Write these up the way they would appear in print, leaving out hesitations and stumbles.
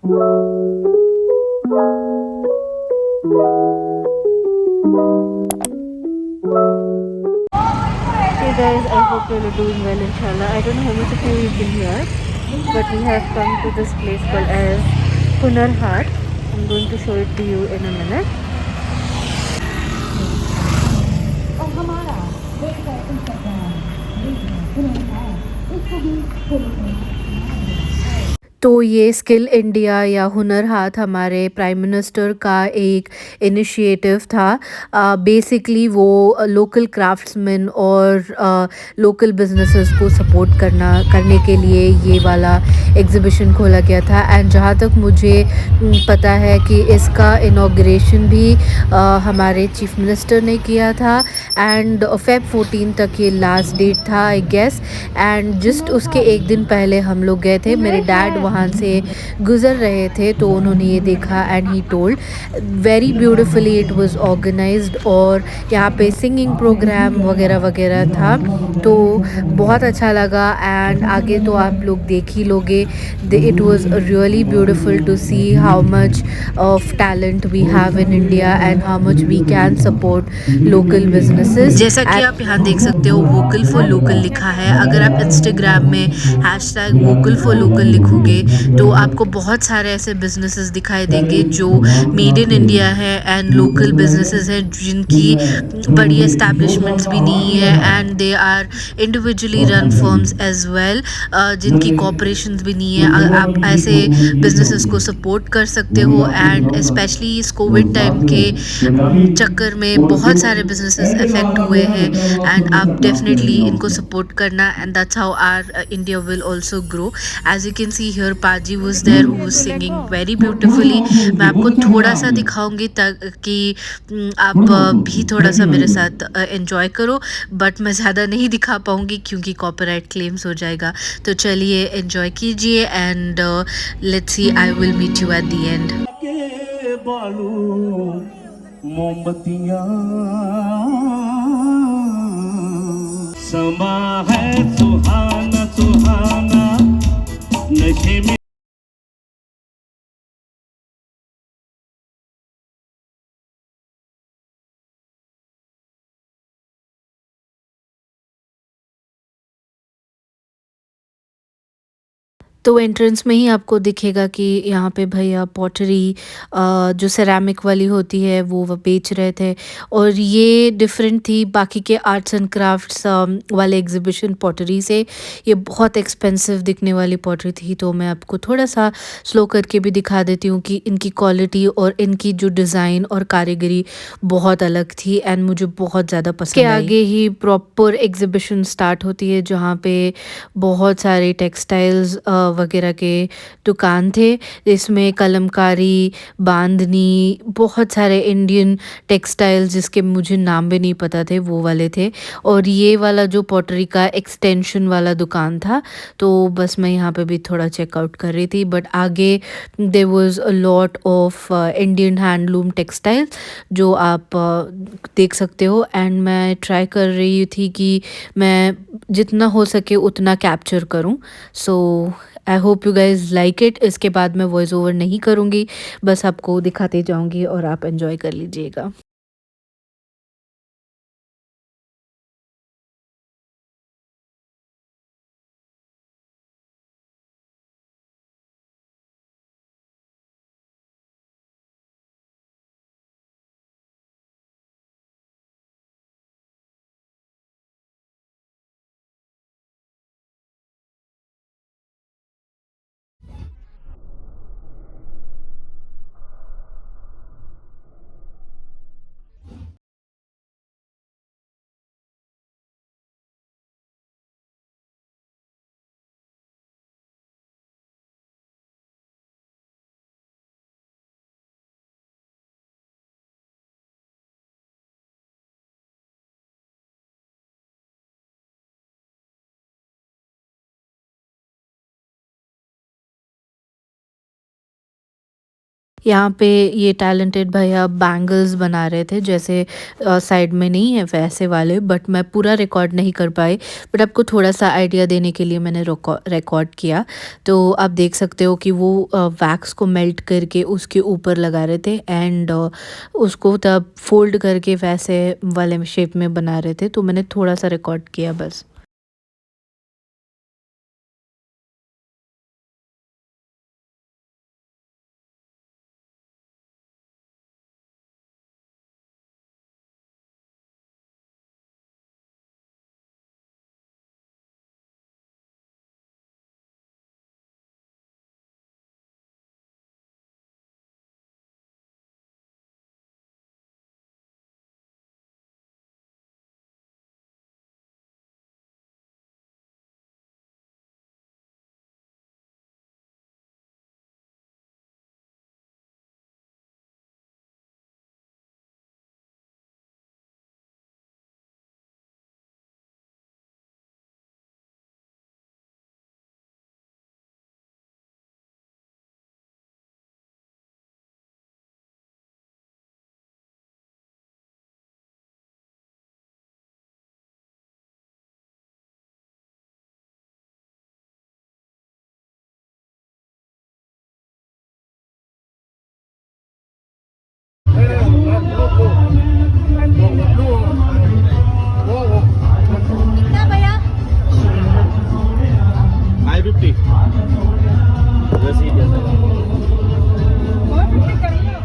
Hey guys, I hope you're doing well, inshallah. I don't know how much of you have been here, but we have come to this place called as Hunar Haat. I'm going to show it to you in a minute. और हमारा page है Instagram, page है हुनर हाट, इसको भी follow करना। तो ये skill India या हुनर हाथ हमारे प्राइम मिनिस्टर का एक इनिशिएटिव था। बेसिकली वो लोकल क्राफ्ट्समैन और लोकल बिजनेसेस को सपोर्ट करने के लिए ये वाला एग्ज़िबिशन खोला गया था। एंड जहाँ तक मुझे पता है कि इसका इनॉग्रेशन भी हमारे चीफ मिनिस्टर ने किया था। एंड फेब 14 तक ये लास्ट डेट था आई गेस। एंड जस्ट उसके एक दिन पहले हम लोग गए थे, मेरे डैड वहाँ से गुज़र रहे थे तो उन्होंने ये देखा and he told very beautifully it was organised. और यहाँ पे सिंगिंग प्रोग्राम वगैरह वगैरह था, तो बहुत अच्छा लगा। एंड आगे तो आप लोग देख ही लोगे। It was really beautiful to see how much of talent we have in India and how much we can support local businesses. जैसा कि आप यहाँ देख सकते हो वोकल फॉर लोकल लिखा है। अगर आप इंस्टाग्राम में हैशटैग वोकल फॉर लोकल लिखोगे तो आपको बहुत सारे ऐसे बिजनेसेस दिखाई देंगे जो मेड इन इंडिया है एंड लोकल बिजनेसेस हैं जिनकी बड़ी एस्टैब्लिशमेंट्स भी नहीं है and they are individually run firms as well, जिनकी कॉपरेशंस भी नहीं है। आप ऐसे बिजनेसेस को सपोर्ट कर सकते हो। एंड स्पेशली इस कोविड टाइम के चक्कर में बहुत सारे बिजनेसेस अफेक्ट हुए हैं एंड आप डेफिनेटली इनको सपोर्ट करना and that's how our India will also grow. As you can see here पाजी was there who was singing very beautifully. मैं आपको थोड़ा सा दिखाऊंगी ताकि आप भी थोड़ा सा मेरे साथ एंजॉय करो, बट मैं ज़्यादा नहीं दिखा पाऊंगी क्योंकि कॉपीराइट क्लेम्स हो जाएगा। तो चलिए एंजॉय कीजिए and let's see I will meet you at the end. मोमबत्तियां समा है सुहाना सुहाना नशे में। तो एंट्रेंस में ही आपको दिखेगा कि यहाँ पे भैया पॉटरी जो सेरामिक वाली होती है वो बेच रहे थे। और ये डिफरेंट थी बाकी के आर्ट्स एंड क्राफ्ट्स वाले एग्जीबिशन पॉटरी से। ये बहुत एक्सपेंसिव दिखने वाली पॉटरी थी, तो मैं आपको थोड़ा सा स्लो करके भी दिखा देती हूँ कि इनकी क्वालिटी और इनकी जो डिज़ाइन और कारीगरी बहुत अलग थी एंड मुझे बहुत ज़्यादा पसंद आई। के आगे ही प्रॉपर एग्जीबिशन स्टार्ट होती है जहाँ पे बहुत सारे टेक्सटाइल्स वगैरह के दुकान थे, जिसमें कलमकारी, बांधनी, बहुत सारे इंडियन टेक्सटाइल्स जिसके मुझे नाम भी नहीं पता थे वो वाले थे। और ये वाला जो पॉटरी का एक्सटेंशन वाला दुकान था, तो बस मैं यहाँ पे भी थोड़ा चेकआउट कर रही थी। बट आगे there was a lot of Indian handloom textiles जो आप देख सकते हो। एंड मैं ट्राई कर रही थी कि मैं जितना हो सके उतना कैप्चर करूं। So I hope you guys like it. इसके बाद मैं वॉइस ओवर नहीं करूँगी, बस आपको दिखाते जाऊँगी और आप एंजॉय कर लीजिएगा। यहाँ पे ये टैलेंटेड भैया बैंगल्स बना रहे थे, जैसे साइड में नहीं है वैसे वाले, बट मैं पूरा रिकॉर्ड नहीं कर पाई, बट आपको थोड़ा सा आइडिया देने के लिए मैंने रिकॉर्ड किया। तो आप देख सकते हो कि वो वैक्स को मेल्ट करके उसके ऊपर लगा रहे थे, एंड उसको तब फोल्ड करके वैसे वाले शेप में बना रहे थे, तो मैंने थोड़ा सा रिकॉर्ड किया बस। कितना भैया? 550 जैसे ही जैसे और 50 कर लो।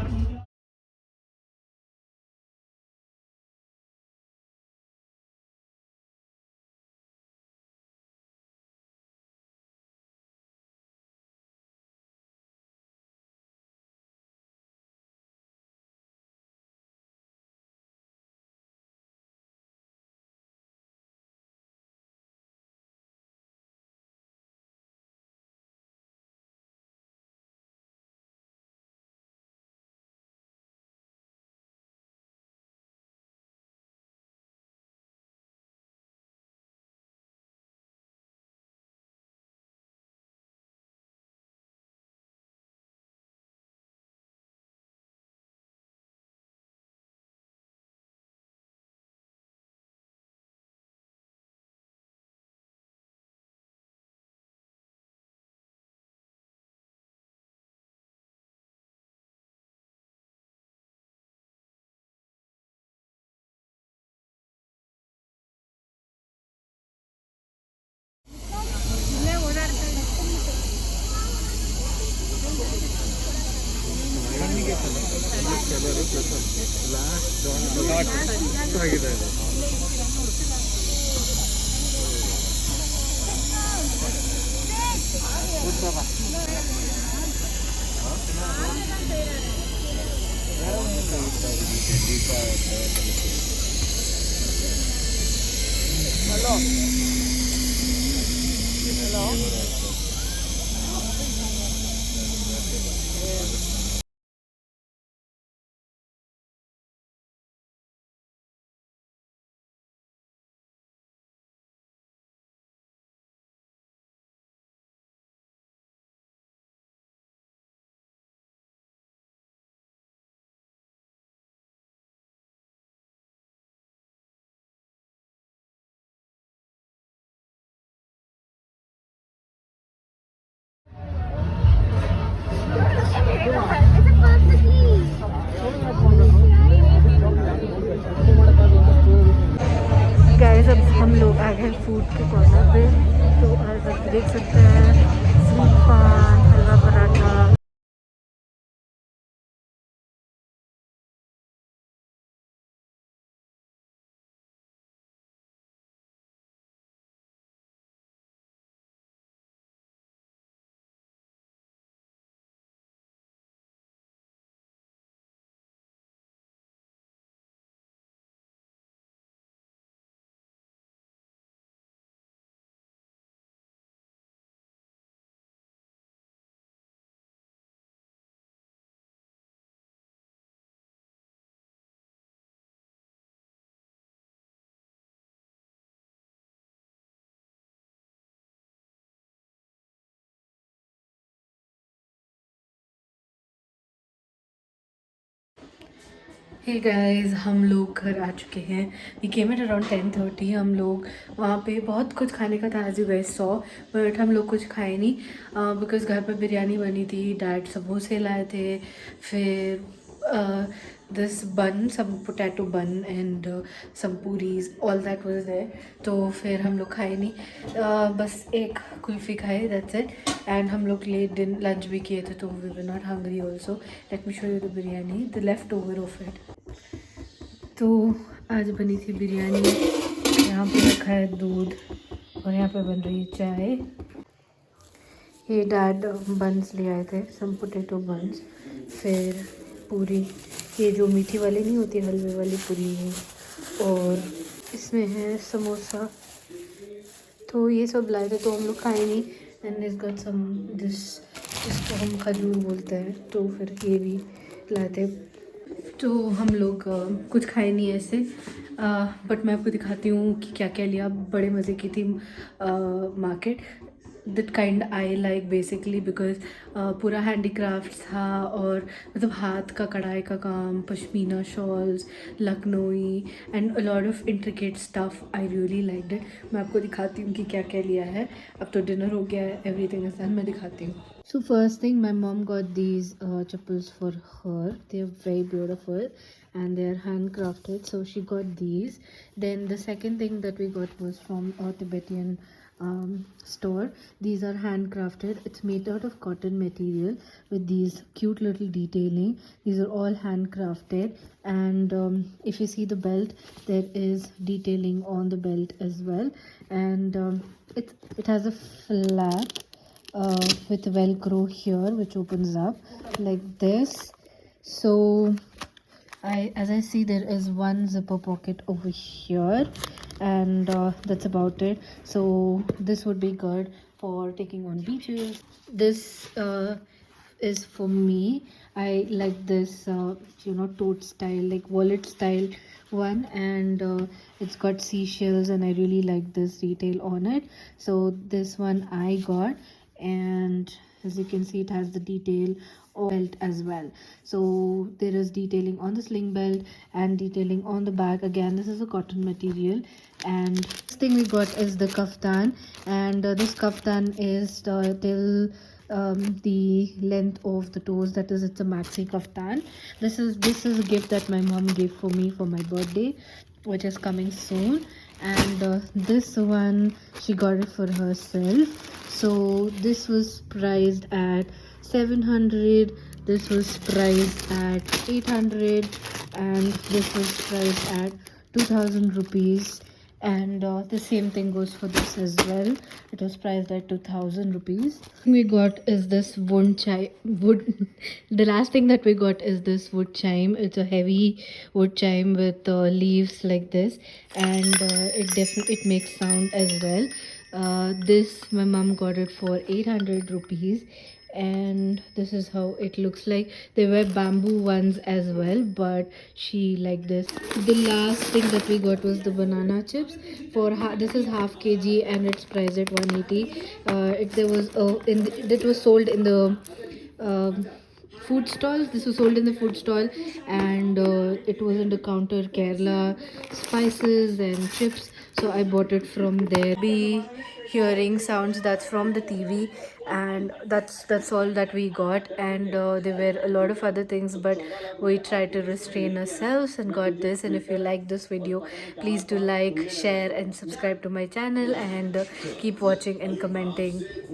गाइस अब हम लोग आ गए फूड के कॉर्नर पे, तो आज आप देख सकते हैं sweet corn, halwa paratha. Hey guys, हम लोग घर आ चुके हैं. We came at around 10:30. हम लोग वहाँ पे बहुत कुछ खाने का था as you guys saw, but हम लोग कुछ खाए नहीं बिकॉज घर पे बिरयानी बनी थी. डैड समोसे लाए थे, फिर this bun, some potato bun and some puris, all that was there. तो फिर हम लोग खाए नहीं, बस एक कुल्फ़ी खाए, दैट्स इट. एंड हम लोग लेट लंच भी किए थे, तो we were not hungry also. Let me show you the biryani, the left over of it. तो आज बनी थी बिरयानी. यहाँ पे रखा है दूध और यहाँ पे बन रही है चाय. ये डैड बंस ले आए थे, सम पोटैटो बंस. फिर पूरी, ये जो मीठी वाली नहीं होती, हलवे वाली पूरी है. और इसमें है समोसा. तो ये सब लाए थे, तो हम लोग खाए नहीं. एंड इस गॉट सम दिस, जिसको हम खजूर बोलते हैं, तो फिर ये भी लाए थे. तो हम लोग कुछ खाए नहीं ऐसे, बट मैं आपको दिखाती हूँ कि क्या क्या लिया. बड़े मज़े की थी market. That kind I like basically because पूरा हैंडीक्राफ्ट था, और मतलब हाथ का कढ़ाई का काम, पश्मीना शॉल्स, लखनऊई and a lot of intricate stuff. I really liked it. मैं आपको दिखाती हूँ कि क्या क्या लिया है. अब तो डिनर हो गया है, एवरीथिंग इज डन. मैं दिखाती हूँ. So first thing, my mom got these chappals for her. They are very beautiful and they are handcrafted. So she got these. Then the second thing that we got was from a Tibetan store. These are handcrafted. It's made out of cotton material with these cute little detailing. These are all handcrafted. And if you see the belt, there is detailing on the belt as well. And it has a flap with velcro here, which opens up like this. So as I see, there is one zipper pocket over here, and that's about it. So this would be good for taking on beaches. This is for me. I like this tote style, like wallet style one, and it's got seashells, and I really like this detail on it. So this one I got, and as you can see, it has the detail belt as well. So there is detailing on the sling belt and detailing on the back. Again, this is a cotton material. And this thing we got is the kaftan, and this kaftan is till the length of the toes. That is, it's a maxi kaftan. This is a gift that my mom gave for me for my birthday, which is coming soon. And this one, she got it for herself. So this was priced at 700, this was priced at 800, and this was priced at 2000 rupees. And the same thing goes for this as well. It was priced at 2000 rupees. We got is this wood chime. The last thing that we got is this wood chime. It's a heavy wood chime with leaves like this, and it makes sound as well. This my mom got it for 800 rupees, and this is how it looks like. There were bamboo ones as well, but she liked this. The last thing that we got was the banana chips. For this is half kg, and it's priced at 180. It was sold in the food stall. This was sold in the food stall, and it was in the counter, Kerala spices and chips. So I bought it from there. Be hearing sounds, that's from the TV, and that's all that we got. And there were a lot of other things, but we tried to restrain ourselves and got this. And if you like this video, please do like, share and subscribe to my channel, and keep watching and commenting.